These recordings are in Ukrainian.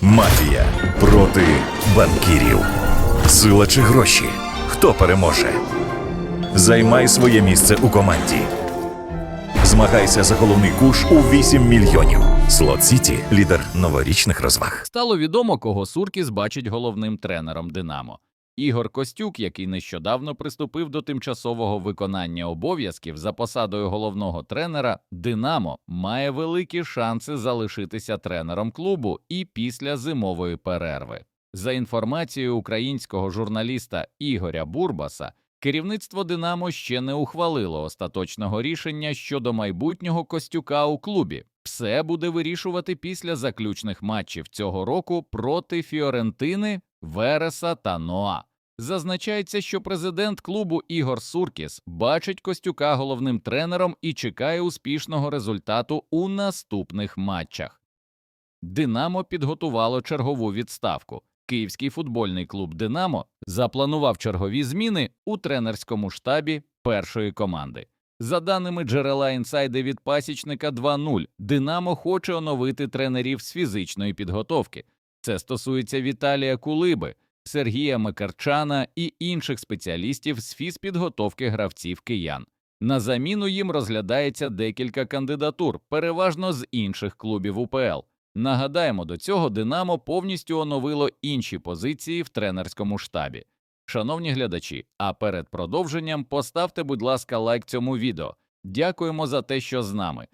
Мафія проти банкірів. Сила чи гроші? Хто переможе? Займай своє місце у команді. Змагайся за головний куш у 8 мільйонів. Слот Сіті – лідер новорічних розваг. Стало відомо, кого Суркіс бачить головним тренером «Динамо». Ігор Костюк, який нещодавно приступив до тимчасового виконання обов'язків за посадою головного тренера, «Динамо» має великі шанси залишитися тренером клубу і після зимової перерви. За інформацією українського журналіста Ігоря Бурбаса, керівництво «Динамо» ще не ухвалило остаточного рішення щодо майбутнього Костюка у клубі. Все буде вирішувати після заключних матчів цього року проти Фіорентини, Вереса та Ноа. Зазначається, що президент клубу Ігор Суркіс бачить Костюка головним тренером і чекає успішного результату у наступних матчах. «Динамо» підготувало чергову відставку. Київський футбольний клуб «Динамо» запланував чергові зміни у тренерському штабі першої команди. За даними джерела інсайди від Пасічника 2.0, «Динамо» хоче оновити тренерів з фізичної підготовки. Це стосується Віталія Кулиби, Сергія Микарчана і інших спеціалістів з фізпідготовки гравців киян. На заміну їм розглядається декілька кандидатур, переважно з інших клубів УПЛ. Нагадаємо, до цього «Динамо» повністю оновило інші позиції в тренерському штабі. Шановні глядачі, а перед продовженням поставте, будь ласка, лайк цьому відео. Дякуємо за те, що з нами.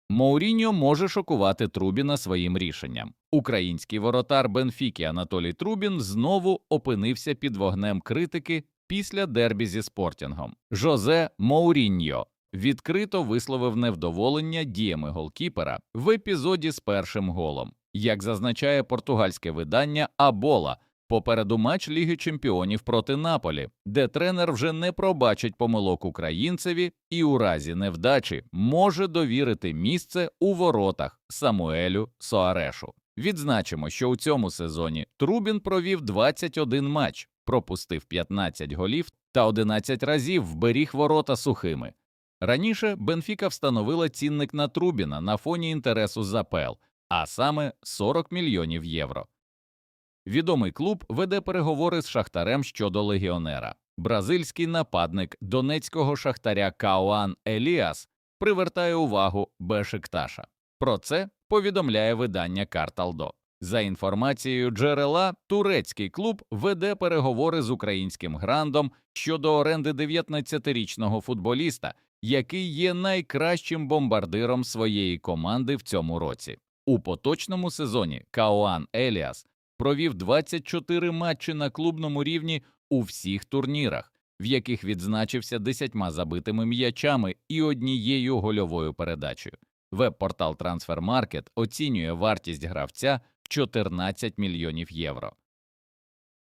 Моуріньо може шокувати Трубіна своїм рішенням. Український воротар Бенфіки Анатолій Трубін знову опинився під вогнем критики після дербі зі Спортінгом. Жозе Моуріньо відкрито висловив невдоволення діями голкіпера в епізоді з першим голом. Як зазначає португальське видання «Абола», попереду матч Ліги чемпіонів проти Наполі, де тренер вже не пробачить помилок українцеві і у разі невдачі може довірити місце у воротах Самуелю Соарешу. Відзначимо, що у цьому сезоні Трубін провів 21 матч, пропустив 15 голів та 11 разів вберіг ворота сухими. Раніше Бенфіка встановила цінник на Трубіна на фоні інтересу з АПЛ, а саме 40 мільйонів євро. Відомий клуб веде переговори з Шахтарем щодо легіонера. Бразильський нападник донецького Шахтаря Каоан Еліас привертає увагу Бешикташа. Про це повідомляє видання Карталдо. За інформацією джерела, турецький клуб веде переговори з українським грандом щодо оренди 19-річного футболіста, який є найкращим бомбардиром своєї команди в цьому році. У поточному сезоні Каоан Еліас провів 24 матчі на клубному рівні у всіх турнірах, в яких відзначився 10 забитими м'ячами і однією гольовою передачею. Веб-портал Transfermarkt оцінює вартість гравця в 14 мільйонів євро.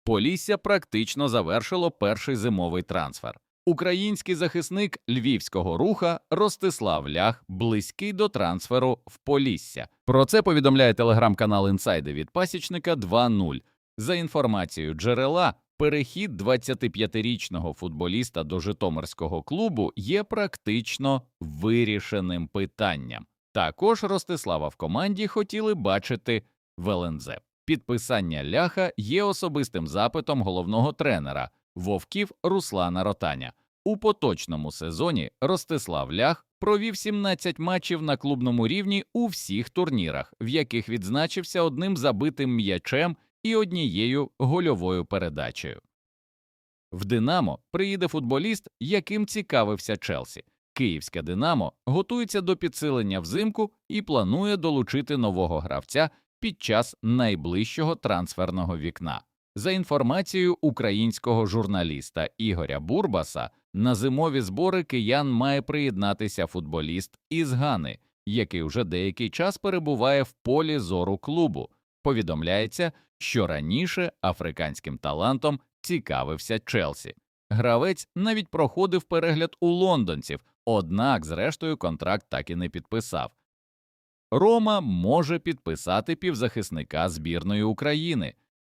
Полісся практично завершило перший зимовий трансфер. Український захисник львівського Руха Ростислав Лях близький до трансферу в Полісся. Про це повідомляє телеграм-канал «Інсайди» від Пасічника 2.0. За інформацією джерела, перехід 25-річного футболіста до житомирського клубу є практично вирішеним питанням. Також Ростислава в команді хотіли бачити в ЛНЗ. Підписання Ляха є особистим запитом головного тренера «Вовків» Руслана Ротаня. У поточному сезоні Ростислав Лях провів 17 матчів на клубному рівні у всіх турнірах, в яких відзначився одним забитим м'ячем і однією гольовою передачею. В «Динамо» приїде футболіст, яким цікавився Челсі. Київське «Динамо» готується до підсилення взимку і планує долучити нового гравця під час найближчого трансферного вікна. За інформацією українського журналіста Ігоря Бурбаса, на зимові збори киян має приєднатися футболіст із Гани, який уже деякий час перебуває в полі зору клубу. Повідомляється, що раніше африканським талантом цікавився Челсі. Гравець навіть проходив перегляд у лондонців, однак зрештою контракт так і не підписав. Рома може підписати півзахисника збірної України.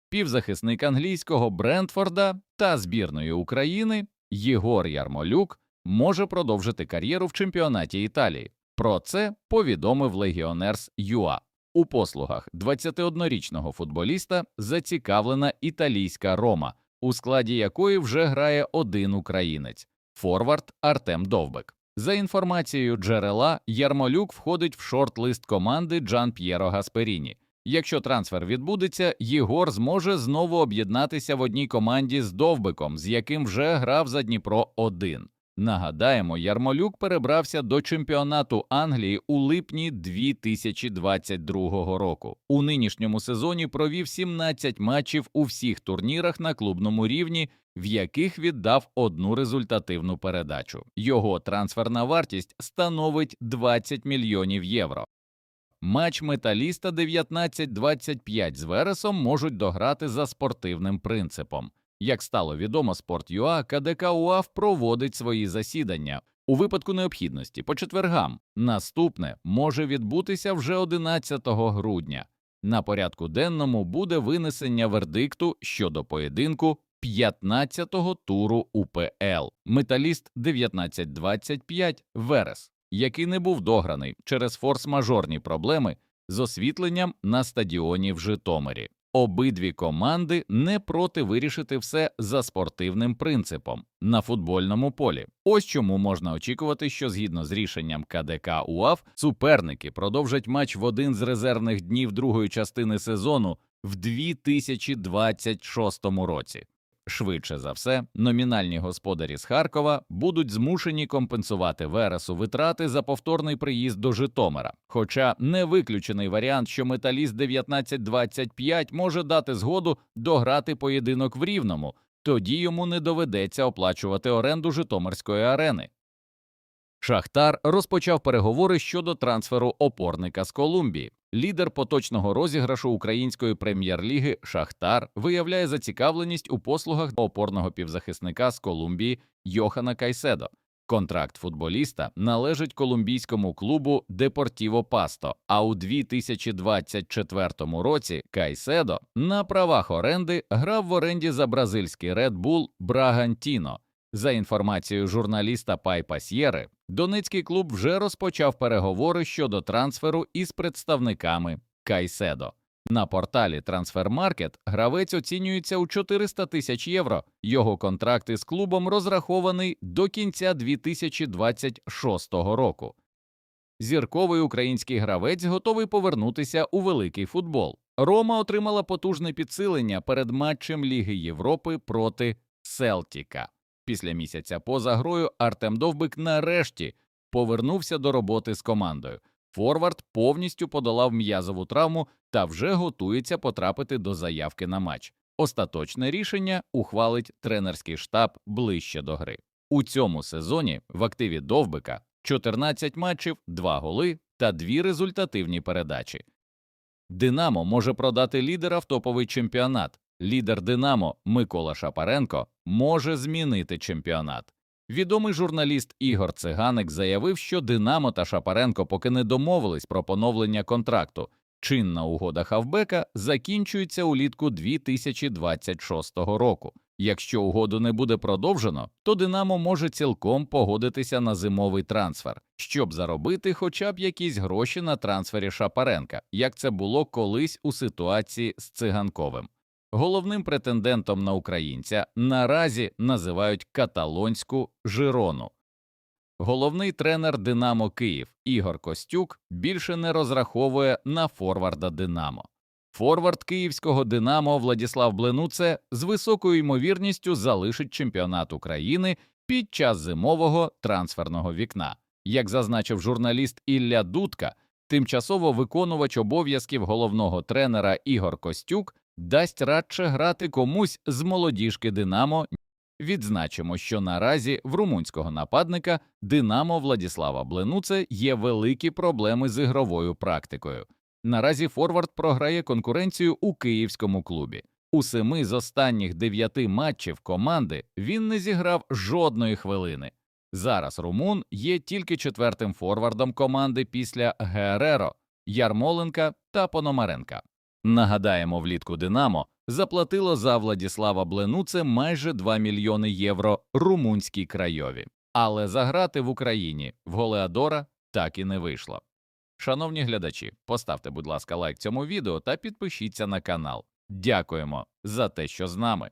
Півзахисник англійського Брентфорда та збірної України Єгор Ярмолюк може продовжити кар'єру в чемпіонаті Італії. Про це повідомив Legionnaires.ua. У послугах 21-річного футболіста зацікавлена італійська «Рома», у складі якої вже грає один українець – форвард Артем Довбик. За інформацією джерела, Ярмолюк входить в шорт-лист команди Джан-П'єро Гасперіні. Якщо трансфер відбудеться, Єгор зможе знову об'єднатися в одній команді з Довбиком, з яким вже грав за Дніпро-1. Нагадаємо, Ярмолюк перебрався до чемпіонату Англії у липні 2022 року. У нинішньому сезоні провів 17 матчів у всіх турнірах на клубному рівні, в яких віддав одну результативну передачу. Його трансферна вартість становить 20 мільйонів євро. Матч «Металіста» 19-25 з Вересом можуть дограти за спортивним принципом. Як стало відомо Sport.ua, КДК УАФ проводить свої засідання. У випадку необхідності по четвергам. Наступне може відбутися вже 11 грудня. На порядку денному буде винесення вердикту щодо поєдинку 15-го туру УПЛ. «Металіст» 19-25 Верес, який не був дограний через форс-мажорні проблеми з освітленням на стадіоні в Житомирі. Обидві команди не проти вирішити все за спортивним принципом на футбольному полі. Ось чому можна очікувати, що згідно з рішенням КДК УАФ суперники продовжать матч в один з резервних днів другої частини сезону в 2026 році. Швидше за все, номінальні господарі з Харкова будуть змушені компенсувати Вересу витрати за повторний приїзд до Житомира. Хоча не виключений варіант, що «Металіст» 19-25 може дати згоду дограти поєдинок в Рівному, тоді йому не доведеться оплачувати оренду Житомирської арени. «Шахтар» розпочав переговори щодо трансферу опорника з Колумбії. Лідер поточного розіграшу української прем'єр-ліги «Шахтар» виявляє зацікавленість у послугах опорного півзахисника з Колумбії Йохана Кайседо. Контракт футболіста належить колумбійському клубу «Депортіво Пасто», а у 2024 році Кайседо на правах оренди грав в оренді за бразильський Red Bull Брагантіно. За інформацією журналіста Пайпа С'єри, донецький клуб вже розпочав переговори щодо трансферу із представниками Кайседо. На порталі Transfermarkt гравець оцінюється у 400 тисяч євро. Його контракт із клубом розрахований до кінця 2026 року. Зірковий український гравець готовий повернутися у великий футбол. Рома отримала потужне підсилення перед матчем Ліги Європи проти Селтіка. Після місяця поза грою Артем Довбик нарешті повернувся до роботи з командою. Форвард повністю подолав м'язову травму та вже готується потрапити до заявки на матч. Остаточне рішення ухвалить тренерський штаб ближче до гри. У цьому сезоні в активі Довбика 14 матчів, 2 голи та 2 результативні передачі. «Динамо» може продати лідера в топовий чемпіонат. Лідер «Динамо» Микола Шапаренко може змінити чемпіонат. Відомий журналіст Ігор Циганик заявив, що «Динамо» та Шапаренко поки не домовились про поновлення контракту. Чинна угода хавбека закінчується улітку 2026 року. Якщо угоду не буде продовжено, то «Динамо» може цілком погодитися на зимовий трансфер, щоб заробити хоча б якісь гроші на трансфері Шапаренка, як це було колись у ситуації з Циганковим. Головним претендентом на українця наразі називають каталонську «Жирону». Головний тренер «Динамо Київ» Ігор Костюк більше не розраховує на форварда «Динамо». Форвард київського «Динамо» Владіслав Бленуце з високою ймовірністю залишить чемпіонат України під час зимового трансферного вікна. Як зазначив журналіст Ілля Дудка, тимчасово виконувач обов'язків головного тренера Ігор Костюк дасть радше грати комусь з молодіжки «Динамо». Відзначимо, що наразі в румунського нападника «Динамо» Владіслава Бленуце є великі проблеми з ігровою практикою. Наразі форвард програє конкуренцію у київському клубі. У 7 з останніх 9 матчів команди він не зіграв жодної хвилини. Зараз румун є тільки 4-м форвардом команди після Гереро, Ярмоленка та Пономаренка. Нагадаємо, влітку «Динамо» заплатило за Владіслава Бленуце майже 2 мільйони євро румунській Крайові. Але заграти в Україні в голеадора так і не вийшло. Шановні глядачі, поставте, будь ласка, лайк цьому відео та підпишіться на канал. Дякуємо за те, що з нами.